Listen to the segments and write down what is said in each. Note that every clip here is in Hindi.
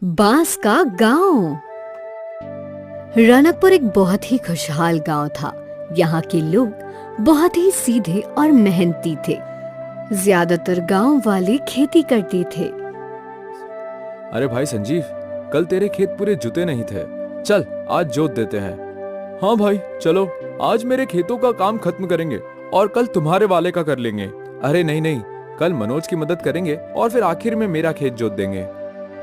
बांस का गांव। रनकपुर एक बहुत ही खुशहाल गांव था। यहाँ के लोग बहुत ही सीधे और मेहनती थे। ज्यादातर गांव वाले खेती करते थे। अरे भाई संजीव, कल तेरे खेत पूरे जुते नहीं थे। चल आज जोत देते हैं। हाँ भाई चलो, आज मेरे खेतों का काम खत्म करेंगे और कल तुम्हारे वाले का कर लेंगे। अरे नहीं नहीं, कल मनोज की मदद करेंगे और फिर आखिर में मेरा खेत जोत देंगे।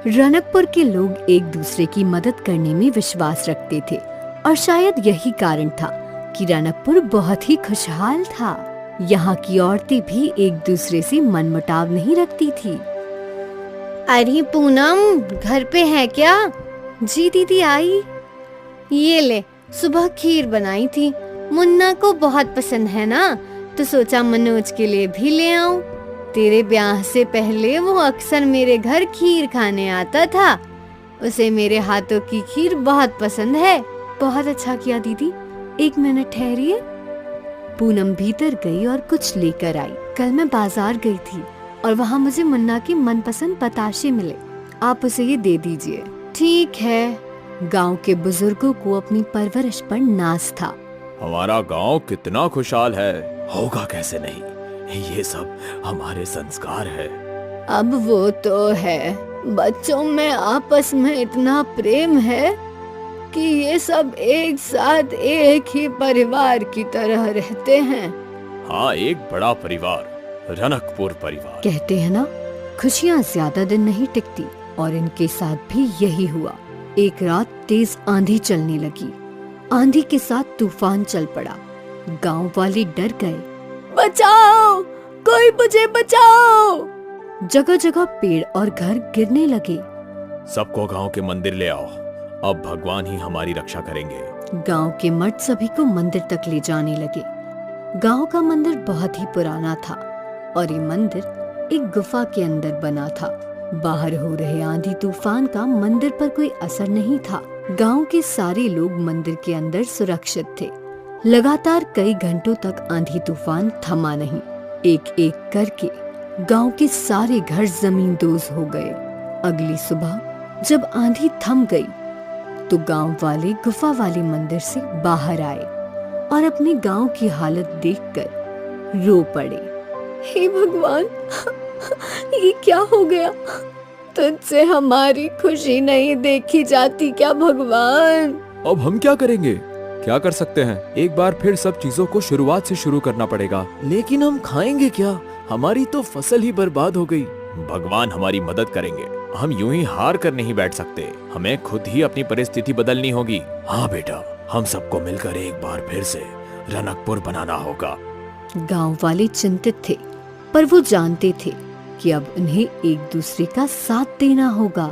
रनकपुर के लोग एक दूसरे की मदद करने में विश्वास रखते थे और शायद यही कारण था कि रनकपुर बहुत ही खुशहाल था। यहाँ की औरतें भी एक दूसरे से मनमुटाव नहीं रखती थी। अरे पूनम, घर पे है क्या? जी दीदी आई। ये ले, सुबह खीर बनाई थी, मुन्ना को बहुत पसंद है ना, तो सोचा मनोज के लिए भी ले आऊं। तेरे ब्याह से पहले वो अक्सर मेरे घर खीर खाने आता था। उसे मेरे हाथों की खीर बहुत पसंद है। बहुत अच्छा किया दीदी, एक मिनट ठहरिए। पूनम भीतर गई और कुछ लेकर आई। कल मैं बाजार गई थी और वहाँ मुझे मुन्ना की मनपसंद बताशे मिले। आप उसे ये दे दीजिए। ठीक है। गांव के बुजुर्गों को अपनी परवरिश पर नाज था। हमारा गांव कितना खुशहाल है, होगा कैसे नहीं, ये सब हमारे संस्कार है। अब वो तो है, बच्चों में आपस में इतना प्रेम है कि ये सब एक साथ एक ही परिवार की तरह रहते हैं। हाँ, एक बड़ा परिवार, रनकपुर परिवार। कहते हैं ना, खुशियाँ ज्यादा दिन नहीं टिकती, और इनके साथ भी यही हुआ। एक रात तेज आंधी चलने लगी। आंधी के साथ तूफान चल पड़ा। गांव वाले डर गए। बचाओ, कोई मुझे बचाओ। जगह जगह पेड़ और घर गिरने लगे। सबको गांव के मंदिर ले आओ, अब भगवान ही हमारी रक्षा करेंगे। गांव के मर्द सभी को मंदिर तक ले जाने लगे। गांव का मंदिर बहुत ही पुराना था और ये मंदिर एक गुफा के अंदर बना था। बाहर हो रहे आंधी तूफान का मंदिर पर कोई असर नहीं था। गांव के सारे लोग मंदिर के अंदर सुरक्षित थे। लगातार कई घंटों तक आंधी तूफान थमा नहीं। एक एक करके गांव के सारे घर जमींदोज हो गए। अगली सुबह जब आंधी थम गई तो गांव वाले गुफा वाले मंदिर से बाहर आए और अपने गांव की हालत देखकर रो पड़े। हे भगवान, ये क्या हो गया? तुझसे हमारी खुशी नहीं देखी जाती क्या भगवान? अब हम क्या करेंगे? क्या कर सकते हैं? एक बार फिर सब चीजों को शुरुआत से शुरू करना पड़ेगा। लेकिन हम खाएंगे क्या? हमारी तो फसल ही बर्बाद हो गई। भगवान हमारी मदद करेंगे, हम यूं ही हार कर नहीं बैठ सकते। हमें खुद ही अपनी परिस्थिति बदलनी होगी। हाँ बेटा, हम सबको मिलकर एक बार फिर से रनकपुर बनाना होगा। गांव वाले चिंतित थे, पर वो जानते थे कि अब उन्हें एक दूसरे का साथ देना होगा।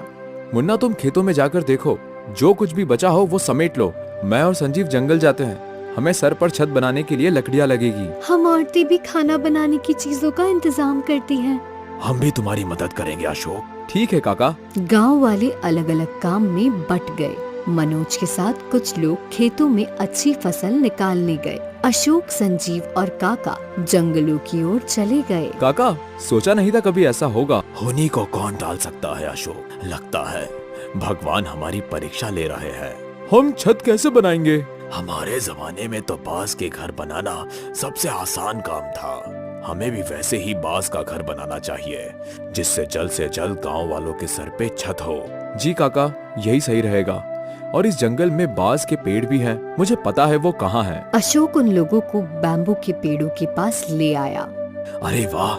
मुन्ना, तुम खेतों में जाकर देखो, जो कुछ भी बचा हो वो समेट लो। मैं और संजीव जंगल जाते हैं, हमें सर पर छत बनाने के लिए लकड़ियाँ लगेगी। हम औरतें भी खाना बनाने की चीजों का इंतजाम करती हैं। हम भी तुम्हारी मदद करेंगे अशोक। ठीक है काका। गांव वाले अलग अलग काम में बट गए। मनोज के साथ कुछ लोग खेतों में अच्छी फसल निकालने गए। अशोक, संजीव और काका जंगलों की ओर चले गए। काका, सोचा नहीं था कभी ऐसा होगा। होने को कौन टाल सकता है अशोक? लगता है भगवान हमारी परीक्षा ले रहे हैं। हम छत कैसे बनाएंगे? हमारे जमाने में तो बांस के घर बनाना सबसे आसान काम था। हमें भी वैसे ही बांस का घर बनाना चाहिए, जिससे जल्द से जल्द गांव वालों के सर पे छत हो। जी काका, यही सही रहेगा। और इस जंगल में बांस के पेड़ भी हैं, मुझे पता है वो कहाँ हैं। अशोक उन लोगों को बैम्बू के पेड़ों के पास ले आया। अरे वाह,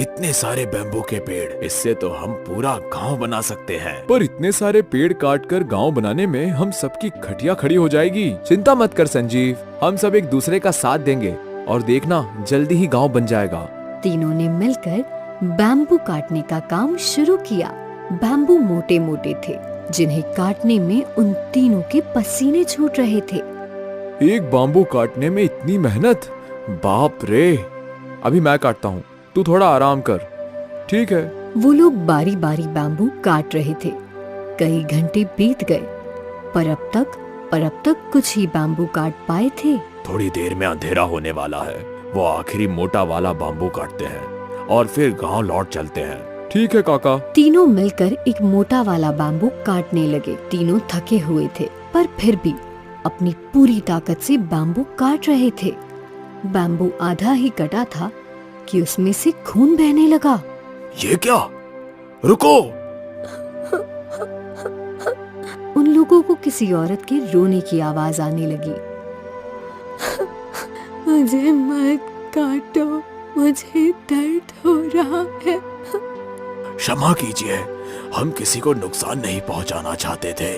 इतने सारे बैम्बू के पेड़, इससे तो हम पूरा गांव बना सकते हैं। पर इतने सारे पेड़ काटकर गांव बनाने में हम सबकी खटिया खड़ी हो जाएगी। चिंता मत कर संजीव, हम सब एक दूसरे का साथ देंगे और देखना जल्दी ही गांव बन जाएगा। तीनों ने मिलकर बैम्बू काटने का काम शुरू किया। बैम्बू मोटे मोटे थे, जिन्हें काटने में उन तीनों के पसीने छूट रहे थे। एक बैम्बू काटने में इतनी मेहनत, बाप रे। अभी मैं काटता हूँ, तू थोड़ा आराम कर। ठीक है। वो लोग बारी बारी बैम्बू काट रहे थे। कई घंटे बीत गए, पर अब तक कुछ ही बैम्बू काट पाए थे। थोड़ी देर में अंधेरा होने वाला है। वो आखिरी मोटा वाला बैम्बू काटते हैं और फिर गांव लौट चलते हैं। ठीक है काका। तीनों मिलकर एक मोटा वाला बैम्बू काटने लगे। तीनों थके हुए थे पर फिर भी अपनी पूरी ताकत से बैम्बू काट रहे थे। बैम्बू आधा ही कटा था कि उसमें से खून बहने लगा। ये क्या? रुको! उन लोगों को किसी औरत के रोने की आवाज आने लगी। मुझे मत काटो, मुझे दर्द हो रहा है। क्षमा कीजिए, हम किसी को नुकसान नहीं पहुंचाना चाहते थे।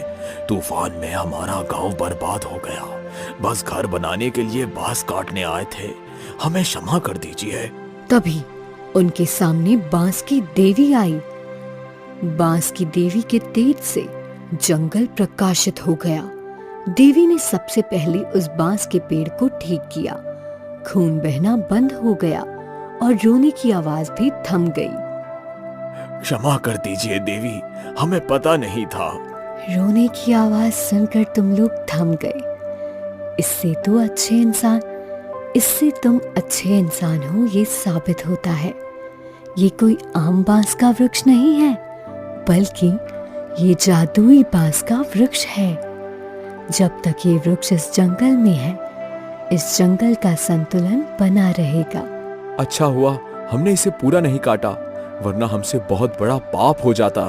तूफान में हमारा गांव बर्बाद हो गया। बस घर बनाने के लिए बांस काटने आए थे। हमें क्षमा कर दीजिए। तभी उनके सामने बांस की देवी आई। बांस की देवी के तेज से जंगल प्रकाशित हो गया। देवी ने सबसे पहले उस बांस के पेड़ को ठीक किया। खून बहना बंद हो गया और रोने की आवाज भी थम गई। क्षमा कर दीजिए देवी, हमें पता नहीं था। रोने की आवाज सुनकर तुम लोग थम गए। इससे तुम अच्छे इंसान हो ये साबित होता है। ये कोई आम बांस का वृक्ष नहीं है, बल्कि ये जादुई बांस का वृक्ष है। जब तक ये वृक्ष इस जंगल में है, इस जंगल का संतुलन बना रहेगा। अच्छा हुआ हमने इसे पूरा नहीं काटा, वरना हमसे बहुत बड़ा पाप हो जाता।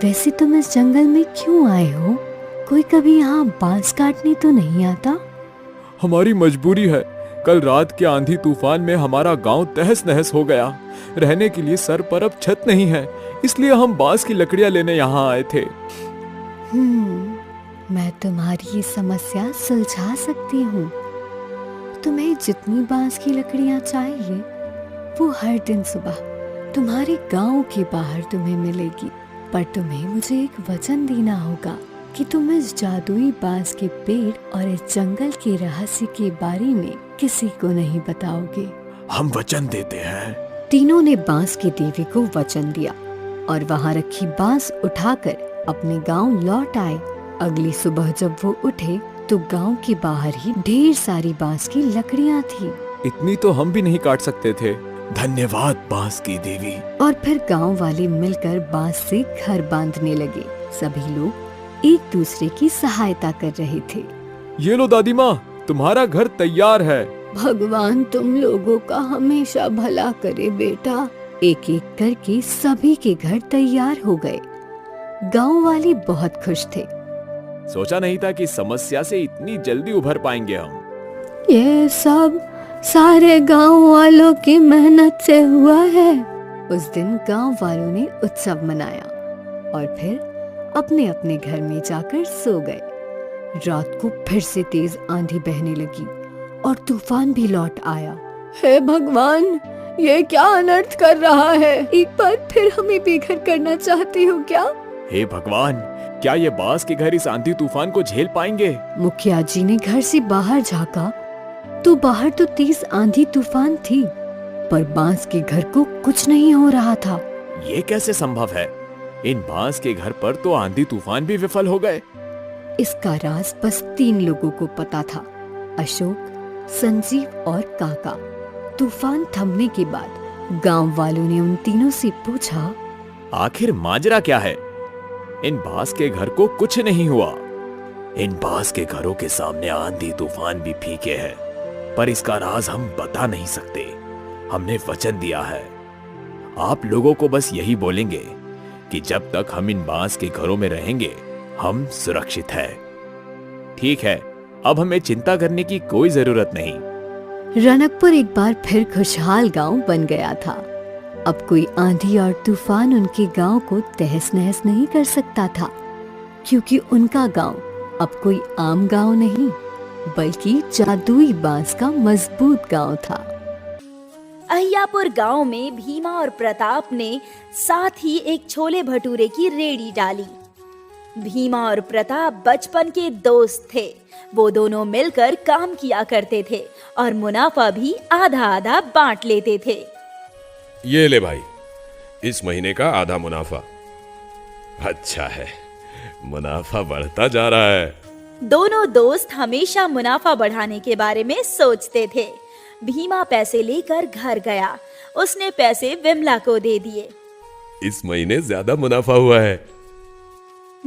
वैसे तुम इस जंगल में क्यों आए हो? कोई कभी यहाँ बांस काटने तो नहीं आता? हमारी मजबूरी है। कल रात के आंधी तूफान में हमारा गांव तहस नहस हो गया। रहने के लिए सर पर अब छत नहीं है, इसलिए हम बांस की लकड़ियां लेने यहाँ आए थे। मैं तुम्हारी ये समस्या सुलझा सकती हूँ। तुम्हें जितनी बांस की लकड़ियाँ चाहिए वो हर दिन सुबह तुम्हारे गांव के बाहर तुम्हें मिलेगी। पर तुम्हें मुझे एक वचन देना होगा कि तुम इस जादुई बांस के पेड़ और इस जंगल के रहस्य के बारे में किसी को नहीं बताओगे। हम वचन देते हैं। तीनों ने बांस की देवी को वचन दिया और वहाँ रखी बांस उठाकर अपने गांव लौट आए। अगली सुबह जब वो उठे तो गांव के बाहर ही ढेर सारी बांस की लकड़ियाँ थी। इतनी तो हम भी नहीं काट सकते थे। धन्यवाद बांस की देवी। और फिर गांव वाले मिलकर बांस से घर बांधने लगे। सभी लोग एक दूसरे की सहायता कर रहे थे। ये लो दादी माँ, तुम्हारा घर तैयार है। भगवान तुम लोगों का हमेशा भला करे बेटा। एक एक करके सभी के घर तैयार हो गए। गांव वाले बहुत खुश थे। सोचा नहीं था कि समस्या से इतनी जल्दी उभर पाएंगे हम। ये सब सारे गांव वालों की मेहनत से हुआ है। उस दिन गांव वालों ने उत्सव मनाया और फिर अपने अपने घर में जाकर सो गए। रात को फिर से तेज आंधी बहने लगी और तूफान भी लौट आया। हे भगवान, ये क्या अनर्थ कर रहा है? एक बार फिर हमें बेघर करना चाहते हो क्या? हे भगवान, क्या ये बांस के घर इस आंधी तूफान को झेल पाएंगे? मुखिया जी ने घर से बाहर झांका तो बाहर तो तेज आंधी तूफान थी, पर बांस के घर को कुछ नहीं हो रहा था। ये कैसे संभव है? इन बांस के घर पर तो आंधी तूफान भी विफल हो गए। इसका राज बस 3 लोगों को पता था, अशोक, संजीव और काका। तूफान थमने के बाद गांव वालों ने उन तीनों से पूछा, आखिर माजरा क्या है? इन बांस के घर को कुछ नहीं हुआ। इन बांस के घरों के सामने आंधी तूफान भी फीके हैं, पर इसका राज हम बता नहीं सकते। हमने वचन दिया है। आप लोगों को बस यही बोलेंगे कि जब तक हम इन बांस के घरों में रहेंगे, हम सुरक्षित हैं। ठीक है, अब हमें चिंता करने की कोई जरूरत नहीं। रनकपुर एक बार फिर खुशहाल गांव बन गया था। अब कोई आंधी और तूफान उनके गांव को तहस नहस नहीं कर सकता था, क्योंकि उनका गांव अब कोई आम गांव नहीं, बल्कि जादुई बांस का मजबूत गांव था। अहियापुर गांव में भीमा और प्रताप ने साथ ही एक छोले भटूरे की रेड़ी डाली। भीमा और प्रताप बचपन के दोस्त थे। वो दोनों मिलकर काम किया करते थे और मुनाफा भी आधा आधा बांट लेते थे। ये ले भाई, इस महीने का आधा मुनाफा। अच्छा है, मुनाफा बढ़ता जा रहा है। दोनों दोस्त हमेशा मुनाफा बढ़ाने के बारे में सोचते थे। भीमा पैसे लेकर घर गया। उसने पैसे विमला को दे दिए। इस महीने ज्यादा मुनाफा हुआ है।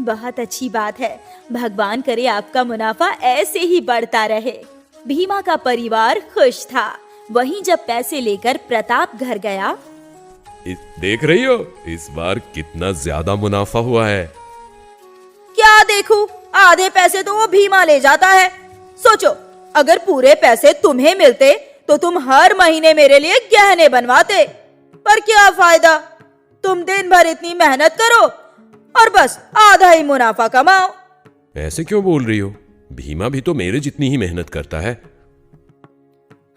बहुत अच्छी बात है। भगवान करे आपका मुनाफा ऐसे ही बढ़ता रहे। भीमा का परिवार खुश था। वहीं जब पैसे लेकर प्रताप घर गया, देख रही हो इस बार कितना ज्यादा मुनाफा हुआ है। क्या देखूं, आधे पैसे तो वो भीमा ले जाता है। सोचो, अगर पूरे पैसे तुम्हें मिलते तो तुम हर महीने मेरे लिए गहने बनवाते। पर क्या फायदा, तुम दिन भर इतनी मेहनत करो और बस आधा ही मुनाफा कमाओ। ऐसे क्यों बोल रही हो? भीमा भी तो मेरे जितनी ही मेहनत करता है।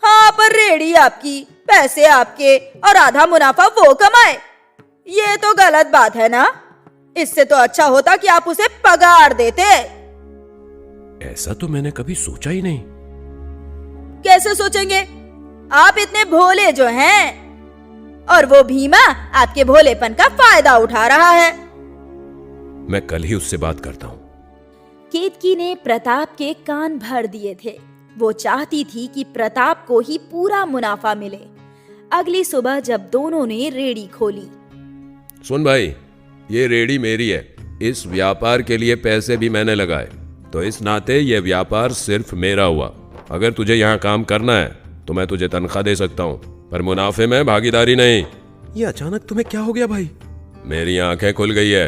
हाँ, पर रेडी आपकी, पैसे आपके और आधा मुनाफा वो कमाए। ये तो गलत बात है ना। इससे तो अच्छा होता कि आप उसे पगार देते। ऐसा तो मैंने कभी सोचा ही नहीं। कैसे सोचेंगे? आप इतने भोले जो हैं, और वो भीमा आपके भोलेपन का फायदा उठा रहा है। मैं कल ही उससे बात करता हूँ। केतकी ने प्रताप के कान भर दिए थे। वो चाहती थी कि प्रताप को ही पूरा मुनाफा मिले। अगली सुबह जब दोनों ने रेड़ी खोली, सुन भाई, ये रेड़ी मेरी है। इस व्यापार के लिए पैसे भी मैंने लगाए, तो इस नाते ये व्यापार सिर्फ मेरा हुआ। अगर तुझे यहाँ काम करना है तो मैं तुझे तनख्वाह दे सकता हूँ, पर मुनाफे में भागीदारी नहीं। ये अचानक तुम्हें क्या हो गया भाई? मेरी आंखें खुल गई है।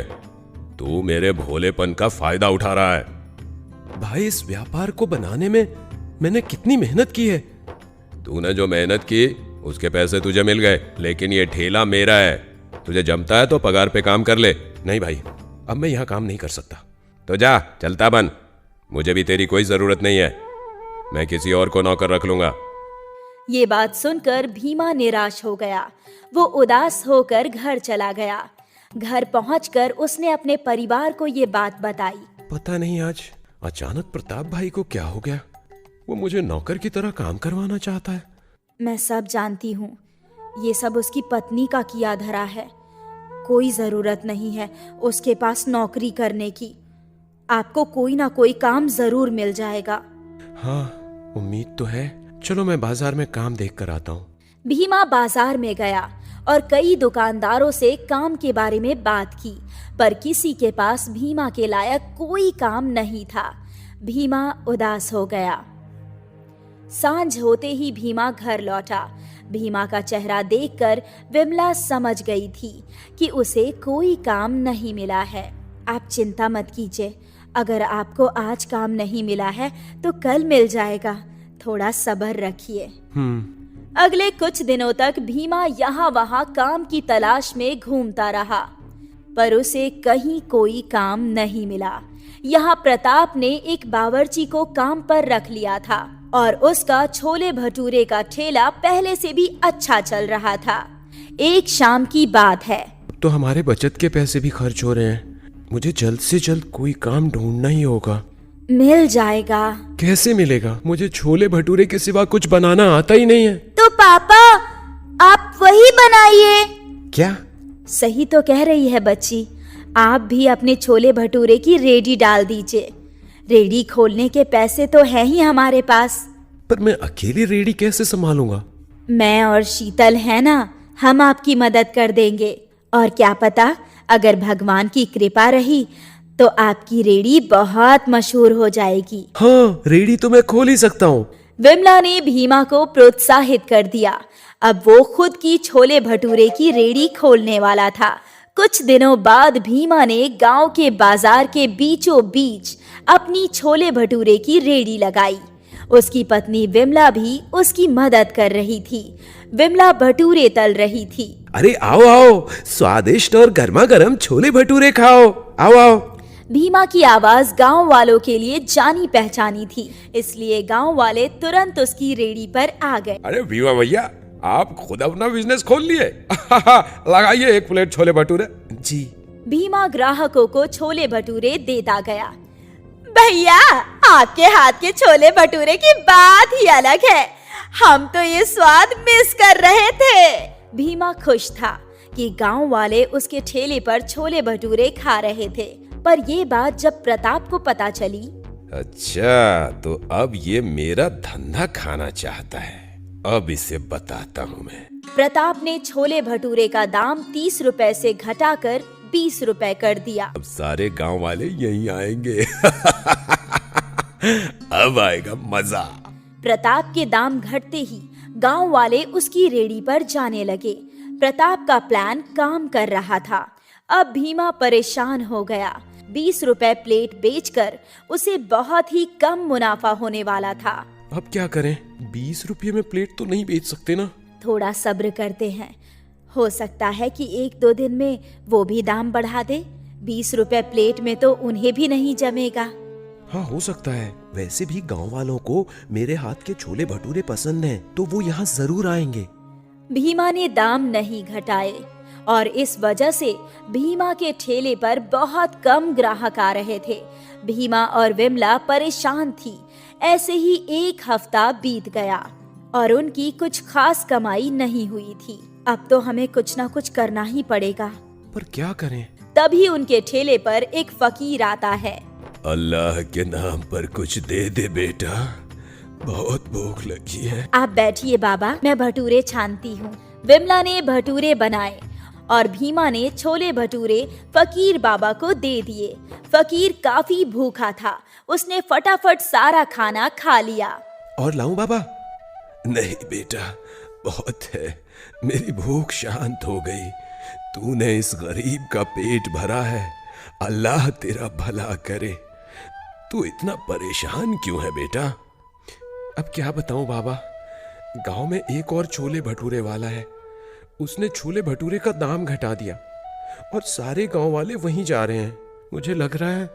तू मेरे भोलेपन का फायदा उठा रहा है। भाई, इस व्यापार को बनाने में मैंने कितनी मेहनत की है। तूने जो मेहनत की उसके पैसे तुझे मिल गए, लेकिन ये ठेला मेरा है। तुझे जमता है तो पगार पे काम कर ले। नहीं भाई, अब मैं यहाँ काम नहीं कर सकता। तो जा, चलता बन। मुझे भी तेरी कोई जरूरत नहीं है। मैं किसी और को नौकर रख लूंगा। ये बात सुनकर भीमा निराश हो गया। वो उदास होकर घर चला गया। घर पहुंचकर उसने अपने परिवार को ये बात बताई। पता नहीं आज अचानक प्रताप भाई को क्या हो गया। वो मुझे नौकर की तरह काम करवाना चाहता है। मैं सब जानती हूँ। ये सब उसकी पत्नी का किया धरा है। कोई जरूरत नहीं है उसके पास नौकरी करने की। आपको कोई ना कोई काम जरूर मिल जाएगा। हाँ, उम्मीद तो है। चलो मैं बाजार में काम देख कर आता हूँ। भीमा बाजार में गया और कई दुकानदारों से काम के बारे में बात की, पर किसी के पास भीमा के लायक कोई काम नहीं था। भीमा उदास हो गया। सांझ होते ही भीमा घर लौटा। भीमा का चेहरा देखकर विमला समझ गई थी कि उसे कोई काम नहीं मिला है। आप चिंता मत कीजिए, अगर आपको आज काम नहीं मिला है तो कल मिल जाएगा। थोड़ा सब्र रखिए। अगले कुछ दिनों तक भीमा यहाँ वहाँ काम की तलाश में घूमता रहा, पर उसे कहीं कोई काम नहीं मिला। यहाँ प्रताप ने एक बावर्ची को काम पर रख लिया था और उसका छोले भटूरे का ठेला पहले से भी अच्छा चल रहा था। एक शाम की बात है। तो हमारे बचत के पैसे भी खर्च हो रहे हैं। मुझे जल्द से जल्द कोई काम ढूंढना ही होगा। मिल जाएगा। कैसे मिलेगा? मुझे छोले भटूरे के सिवा कुछ बनाना आता ही नहीं है। तो पापा, आप वही बनाइए। क्या? सही तो कह रही है बच्ची। आप भी अपने छोले भटूरे की रेडी डाल दीजिए। रेडी खोलने के पैसे तो है ही हमारे पास। पर मैं अकेली रेडी कैसे संभालूंगा? मैं और शीतल है ना, हम आपकी मदद कर देंगे। और क्या पता, अगर भगवान की कृपा रही तो आपकी रेडी बहुत मशहूर हो जाएगी। हाँ, रेडी तो मैं खोल ही सकता हूँ। विमला ने भीमा को प्रोत्साहित कर दिया। अब वो खुद की छोले भटूरे की रेडी खोलने वाला था। कुछ दिनों बाद भीमा ने गांव के बाजार के बीचों बीच अपनी छोले भटूरे की रेडी लगाई। उसकी पत्नी विमला भी उसकी मदद कर रही थी। विमला भटूरे तल रही थी। अरे आओ आओ, स्वादिष्ट और गर्मा गर्म छोले भटूरे खाओ। आओ आओ। भीमा की आवाज गांव वालों के लिए जानी पहचानी थी, इसलिए गांव वाले तुरंत उसकी रेडी पर आ गए। अरे भीमा भैया, आप खुद अपना बिजनेस खोल लिए। लगाइए एक प्लेट छोले भटूरे। जी। भीमा ग्राहकों को छोले भटूरे देता गया। भैया, आपके हाथ के छोले भटूरे की बात ही अलग है। हम तो ये स्वाद मिस कर रहे थे। भीमा खुश था कि गांव वाले उसके ठेले पर छोले भटूरे खा रहे थे। पर ये बात जब प्रताप को पता चली, अच्छा, तो अब ये मेरा धंधा खाना चाहता है। अब इसे बताता हूँ मैं। प्रताप ने छोले भटूरे का दाम 30 रुपए से घटाकर 20 रुपए कर दिया। अब सारे गांव वाले यहीं आएंगे। अब आएगा मजा। प्रताप के दाम घटते ही गांव वाले उसकी रेडी पर जाने लगे। प्रताप का प्लान काम कर रहा था। अब भीमा परेशान हो गया। 20 रुपए प्लेट बेचकर उसे बहुत ही कम मुनाफा होने वाला था। अब क्या करें? 20 रुपये में प्लेट तो नहीं बेच सकते ना। थोड़ा सब्र करते हैं, हो सकता है कि 1-2 दिन में वो भी दाम बढ़ा दे। 20 रुपए प्लेट में तो उन्हें भी नहीं जमेगा। हाँ, हो सकता है। वैसे भी गांव वालों को मेरे हाथ के छोले भटूरे पसंद हैं, तो वो यहाँ जरूर आएंगे। भीमा ने दाम नहीं घटाए और इस वजह से भीमा के ठेले पर बहुत कम ग्राहक आ रहे थे। भीमा और विमला परेशान थी। ऐसे ही 1 हफ्ता बीत गया और उनकी कुछ खास कमाई नहीं हुई थी। अब तो हमें कुछ ना कुछ करना ही पड़ेगा। पर क्या करें? तभी उनके ठेले पर एक फकीर आता है। अल्लाह के नाम पर कुछ दे दे बेटा, बहुत भूख लगी है। आप बैठिए बाबा, मैं भटूरे छानती हूँ। विमला ने भटूरे बनाए और भीमा ने छोले भटूरे फकीर बाबा को दे दिए। फकीर काफी भूखा था। उसने फटाफट सारा खाना खा लिया। और लाऊं बाबा? नहीं बेटा, बहुत है। मेरी भूख शांत हो गई। तूने इस गरीब का पेट भरा है, अल्लाह तेरा भला करे। तू इतना परेशान क्यों है बेटा? अब क्या बताऊं बाबा, गांव में एक और छोले भटूरे वाला है। उसने छोले भटूरे का दाम घटा दिया और सारे गांव वाले वहीं जा रहे हैं। मुझे लग रहा है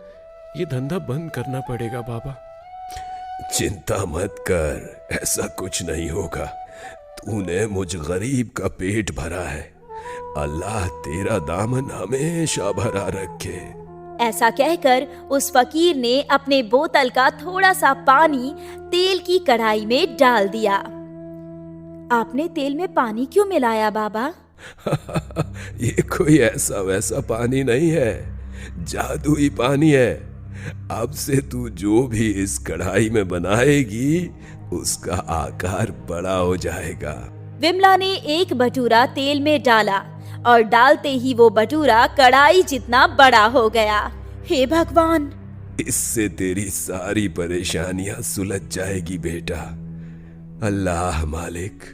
ये धंधा बंद करना पड़ेगा बाबा। चिंता मत कर, ऐसा कुछ नहीं होगा। तूने मुझ गरीब का पेट भरा है, अल्लाह तेरा दामन हमेशा भरा रखे। ऐसा कहकर उस फकीर ने अपने बोतल का थोड़ा सा पानी तेल की कढ़ाई में डाल दिया। आपने तेल में पानी क्यों मिलाया बाबा? ये कोई ऐसा वैसा पानी नहीं है, जादुई पानी है। अब से तू जो भी इस कढ़ाई में बनाएगी उसका आकार बड़ा हो जाएगा। विमला ने एक भटूरा तेल में डाला और डालते ही वो भटूरा कढ़ाई जितना बड़ा हो गया। हे भगवान! इससे तेरी सारी परेशानियां सुलझ जाएगी बेटा। अल्लाह मालिक,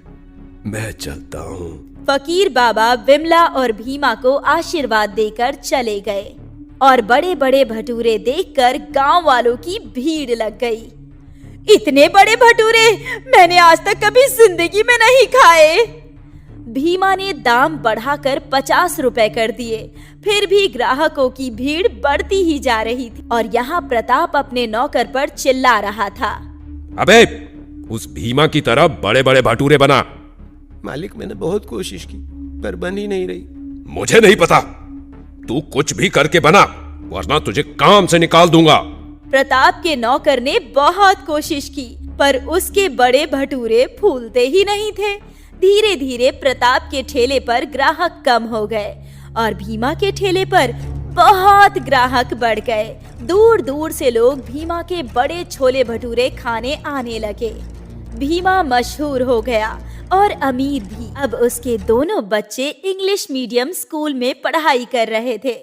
मैं चलता हूँ। फकीर बाबा विमला और भीमा को आशीर्वाद देकर चले गए और बड़े बड़े भटूरे देखकर गांव वालों की भीड़ लग गई। इतने बड़े भटूरे मैंने आज तक कभी जिंदगी में नहीं खाए। भीमा ने दाम बढ़ाकर 50 रुपए कर दिए। फिर भी ग्राहकों की भीड़ बढ़ती ही जा रही थी और यहाँ प्रताप अपने नौकर पर चिल्ला रहा था। अबे, उस भीमा की तरह बड़े बड़े भटूरे बना। मालिक, मैंने बहुत कोशिश की पर बन ही नहीं रही। मुझे नहीं पता, तू कुछ भी करके बना वरना तुझे काम से निकाल दूंगा। प्रताप के नौकर ने बहुत कोशिश की पर उसके बड़े भटूरे फूलते ही नहीं थे। धीरे धीरे प्रताप के ठेले पर ग्राहक कम हो गए और भीमा के ठेले पर बहुत ग्राहक बढ़ गए। दूर दूर से लोग भीमा के बड़े छोले भटूरे खाने आने लगे। भीमा मशहूर हो गया और अमीर भी। अब उसके दोनों बच्चे इंग्लिश मीडियम स्कूल में पढ़ाई कर रहे थे।